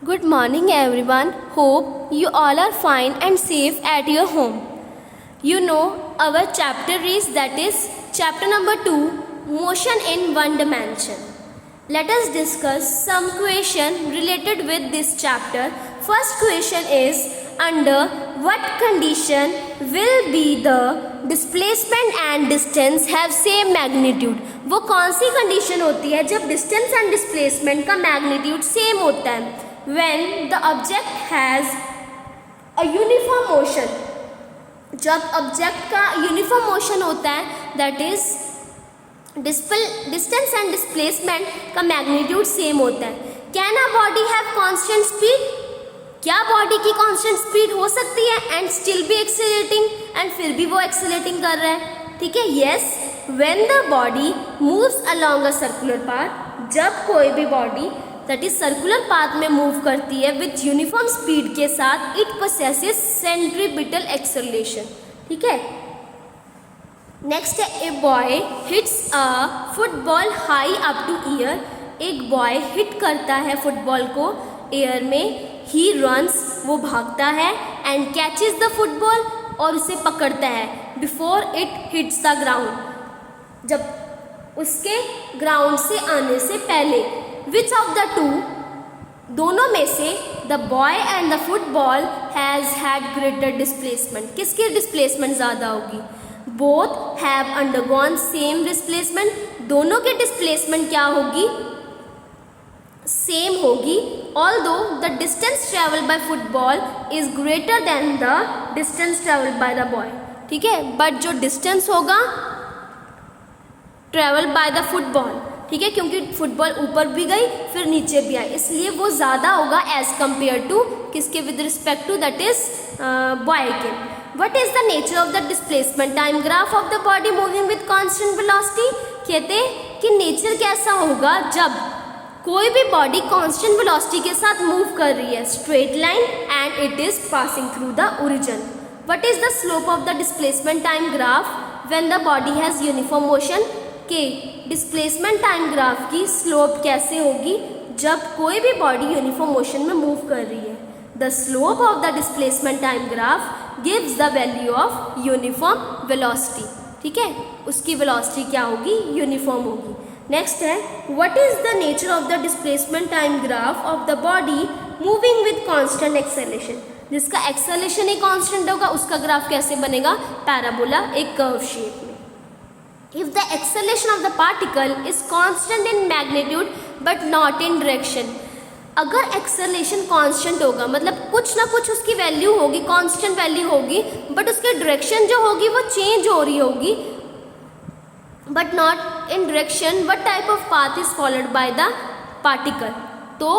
Good morning, everyone. Hope you all are fine and safe at your home. You know, our chapter is chapter number 2, Motion in One Dimension. Let us discuss some question related with this chapter. First question is, under what condition will be the displacement and distance have same magnitude? वो कौन सी condition होती है जब distance and displacement का magnitude same होता है? When the object has a uniform motion, जब object का यूनिफॉर्म मोशन होता है, that is distance and displacement का मैग्नीट्यूड सेम होता है. Can a body have constant speed? क्या बॉडी की कांस्टेंट स्पीड हो सकती है and still be accelerating, and फिर भी वो एक्सेलरेटिंग कर रहा है? ठीक है, yes. When the body moves along a circular path, जब कोई भी body that is circular path में मूव करती है विथ यूनिफॉर्म स्पीड के साथ, इट पोसेसेस सेंट्रीपिटल एक्सेलरेशन. ठीक है. नेक्स्ट है, a boy hits a football high up two year. एक बॉय हिट करता है फुटबॉल को एयर में. ही रन्स, वो भागता है, एंड कैचेस द फुटबॉल, और उसे पकड़ता है before it hits the ground, जब उसके ग्राउंड से आने से पहले. Which of the two, दोनों में से the boy and the football has had greater displacement? किसकी डिस्प्लेसमेंट ज़्यादा होगी? Both have undergone same displacement. दोनों की डिस्प्लेसमेंट क्या होगी? सेम होगी. Although the distance traveled by football is greater than the distance traveled by the boy. ठीक है, बट जो डिस्टेंस होगा ट्रेवल बाय द फुटबॉल, ठीक है, क्योंकि फुटबॉल ऊपर भी गई फिर नीचे भी आई, इसलिए वो ज़्यादा होगा एज कम्पेयर टू किसके, with respect to that is बॉय के. What is the nature of the displacement time graph of the body moving with constant velocity? कहते हैं कि नेचर कैसा होगा जब कोई भी बॉडी कॉन्स्टेंट वेलोसिटी के साथ मूव कर रही है, straight line, and it is passing through the origin. What is the slope of the displacement time graph when the body has uniform motion? के डिस्प्लेसमेंट टाइम ग्राफ की slope कैसे होगी जब कोई भी बॉडी यूनिफॉर्म मोशन में move कर रही है? The slope of the displacement time graph gives the value of uniform velocity. ठीक है, उसकी वेलोसिटी क्या होगी? यूनिफॉर्म होगी. नेक्स्ट है, what is the nature of the displacement time graph of the body moving with constant acceleration? जिसका acceleration ही constant होगा उसका ग्राफ कैसे बनेगा? पैराबोला, एक कर्व शेप में. If the acceleration of the particle is constant in magnitude but not in direction, अगर acceleration constant होगा मतलब कुछ ना कुछ उसकी वैल्यू होगी, कांस्टेंट वैल्यू होगी, बट उसकी डायरेक्शन जो होगी वो चेंज हो रही होगी, but not in direction, what type of path is followed by the particle? तो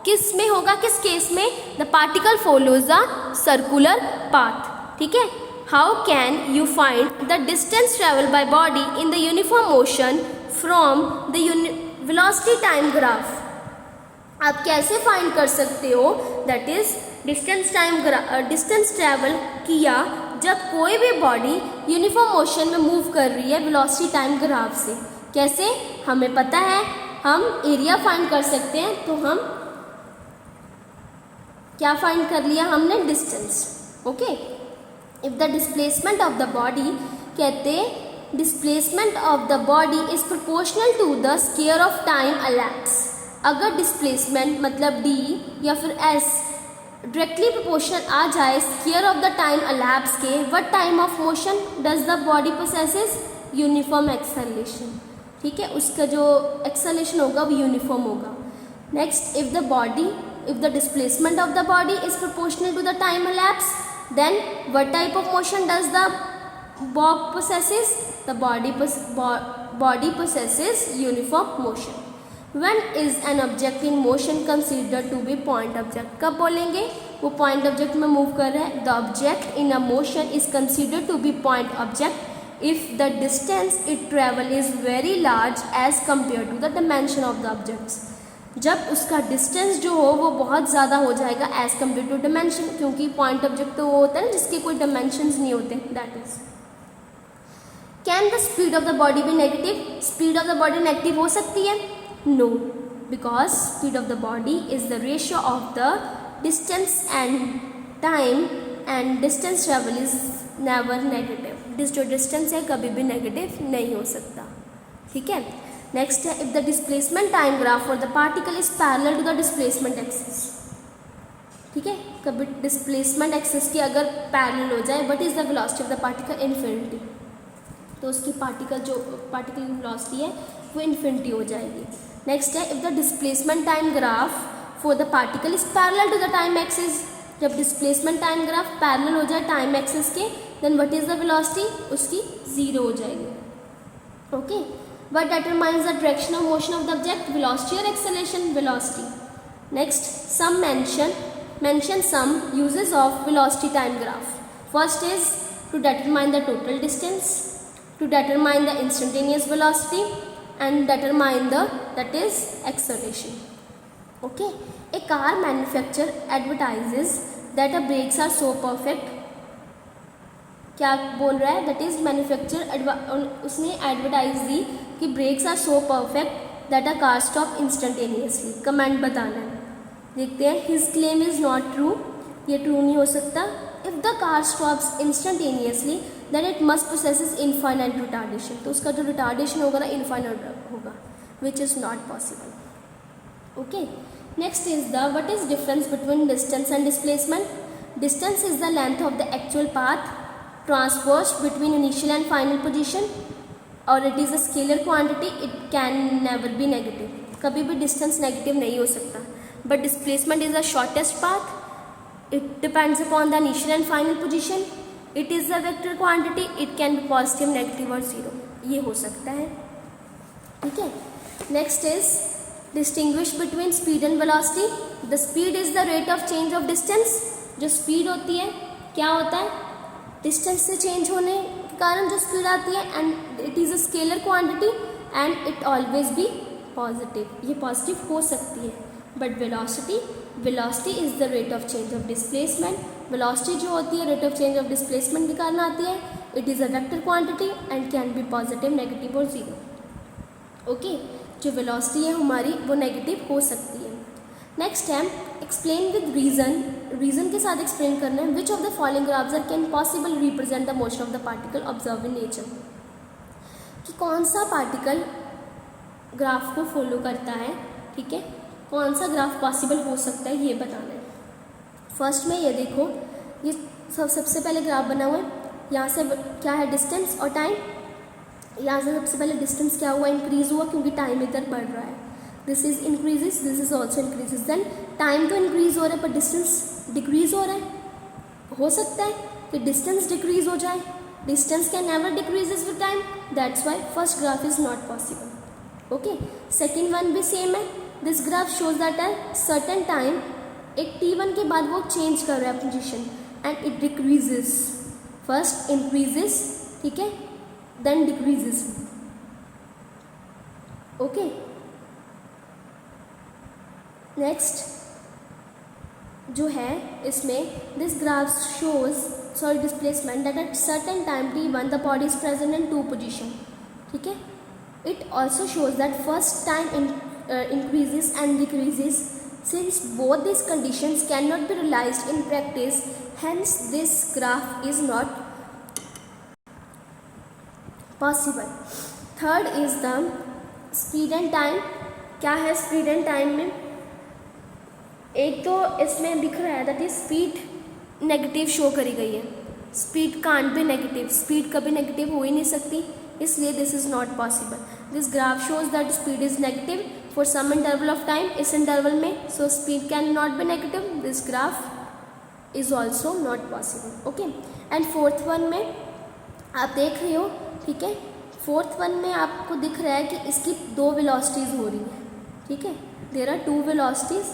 किस में होगा, किस केस में? The particle follows a circular path. ठीक है. How can you find the distance traveled by body in the uniform motion from the velocity time graph? आप कैसे फाइंड कर सकते हो दैट इज डिस्टेंस ट्रैवल किया जब कोई भी बॉडी यूनिफॉर्म मोशन में मूव कर रही है वेलोसिटी टाइम ग्राफ से? कैसे? हमें पता है, हम एरिया फाइंड कर सकते हैं. तो हम क्या फाइंड कर लिया हमने? Distance. Okay. If the displacement of the body, कहते displacement of the body is proportional to the square of time elapse. अगर डिस्प्लेसमेंट मतलब d या फिर s डायरेक्टली प्रोपोर्शनल आ जाए square of the time elapse के, what time of motion does the body possesses? Uniform acceleration. ठीक है, उसका जो एक्सेलरेशन होगा वो यूनिफॉर्म होगा. Next, if the displacement of the body is proportional to the time elapse, then what type of motion does the bob possesses? The body possesses uniform motion. When is an object in motion considered to be point object? कब बोलेंगे वो point object में move कर रहा है? The object in a motion is considered to be point object if the distance it travel is very large as compared to the dimension of the objects. जब उसका distance जो हो वो बहुत ज़्यादा हो जाएगा एज कम्पेयर टू डिमेंशन, क्योंकि पॉइंट ऑब्जेक्ट तो वो होता है ना जिसके कोई डिमेंशंस नहीं होते. That is, can the speed of the body be negative? Speed of the body negative हो सकती है? No. because speed of the body is the ratio of the distance and time, and distance travel is never negative. जो distance है कभी भी negative नहीं हो सकता, ठीक है. नेक्स्ट है, if the displacement time graph for the particle is parallel to the displacement axis. ठीक है, कभी displacement axis की अगर parallel हो जाए, what is the velocity of the particle? Infinity. तो उसकी particle की velocity है वो infinity हो जाएगी. नेक्स्ट है, if the displacement time graph for the particle is parallel to the time axis. जब displacement time graph parallel हो जाए time axis के, then what is the velocity? उसकी 0 हो जाएगी. Okay. What determines the direction of motion of the object? Velocity or acceleration? Velocity. Next, mention some uses of velocity time graph. First is to determine the total distance, to determine the instantaneous velocity, and determine that is acceleration. Okay. A car manufacturer advertises that the brakes are so perfect. क्या बोल रहा है? That is manufacture उसने advertise दी कि brakes are so perfect that a car stop instantaneously. Comment बताना है. देखते हैं. His claim is not true. ये ट्रू नहीं हो सकता. If the car stops instantaneously then it must processes infinite retardation. तो उसका जो रिटार्डेशन होगा ना इनफाइनाइट होगा, which is not possible. Okay. Next is the what is difference between distance and displacement. Distance is the length of the actual path traversed between initial and final position, और it is a scalar quantity. It can never be negative. कभी भी distance negative नहीं हो सकता. But displacement is the shortest path. It depends upon the initial and final position. It is a vector quantity. It can be positive, negative और zero. ये हो सकता है. ठीक है. Next is distinguish between speed and velocity. The speed is the rate of change of distance. जो speed होती है क्या होता है? डिस्टेंस से चेंज होने के कारण जो स्पीड आती है, and it is a scalar quantity and it always be positive. ये पॉजिटिव हो सकती है. But velocity is the rate of change of displacement. Velocity जो होती है rate of change of displacement के कारण आती है. It is a vector quantity and can be positive, negative और जीरो. ओके. जो वेलोसिटी है हमारी वो नेगेटिव हो सकती है. नेक्स्ट है एक्सप्लेन विद रीजन के साथ एक्सप्लेन करना है. Which of the following graphs are can possible represent the motion of the particle observe in nature. कि कौन सा पार्टिकल ग्राफ को फॉलो करता है. ठीक है, कौन सा ग्राफ पॉसिबल हो सकता है ये बताना है. फर्स्ट में ये देखो, ये सबसे पहले ग्राफ बना हुआ है. यहाँ से क्या है डिस्टेंस और टाइम. यहाँ से सबसे पहले डिस्टेंस क्या हुआ, इंक्रीज हुआ क्योंकि टाइम इधर बढ़ रहा है. This is increases, this is also increases. Then time तो इंक्रीज हो रहा है पर डिस्टेंस डिक्रीज हो रहा है. हो सकता है कि डिस्टेंस डिक्रीज हो जाए. Distance can never decreases with time. That's why first graph is not possible. Okay. Second one भी सेम है. This graph shows that at certain time एक t1 के बाद वो चेंज कर रहा है position and it decreases. First increases, ठीक है, देन डिक्रीजेस. ओके. नेक्स्ट जो है इसमें this graph shows sorry displacement that at certain time t1 the body is present in to position. ठीक है. It also shows that first time increases and decreases. Since both these conditions cannot be realized in practice, hence this graph is not possible. Third is the speed and time. क्या है speed and time में? एक तो इसमें दिख रहा है that is speed negative show करी गई है. Speed can't be negative. Speed कभी नेगेटिव हो ही नहीं सकती, इसलिए this is not possible. This graph shows that speed is negative for some interval of time. इस इंटरवल में so speed can not be negative. This graph is also not possible. Okay. And fourth one में आप देख रहे हो, ठीक है, fourth one में आपको दिख रहा है कि इसकी दो वेलोसिटीज़ हो रही है. ठीक है, देयर आर टू वेलोसिटीज़.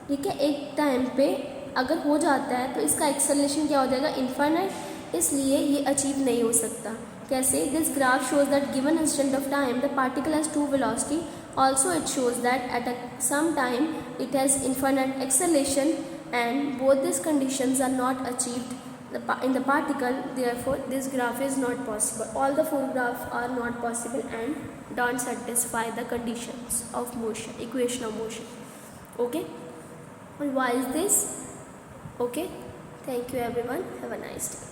ठीक है, एक टाइम पे अगर हो जाता है तो इसका एक्सेलरेशन क्या हो जाएगा, इनफाइनाइट. इसलिए ये अचीव नहीं हो सकता. कैसे? This graph shows that given instant of time the particle has two velocity. Also it shows that at some time it has infinite acceleration, and both these conditions are not achieved in the particle, therefore this graph is not possible. All the four graphs are not possible and don't satisfy the conditions of motion, equation of motion. Okay, and why is this? Okay, thank you everyone, have a nice day.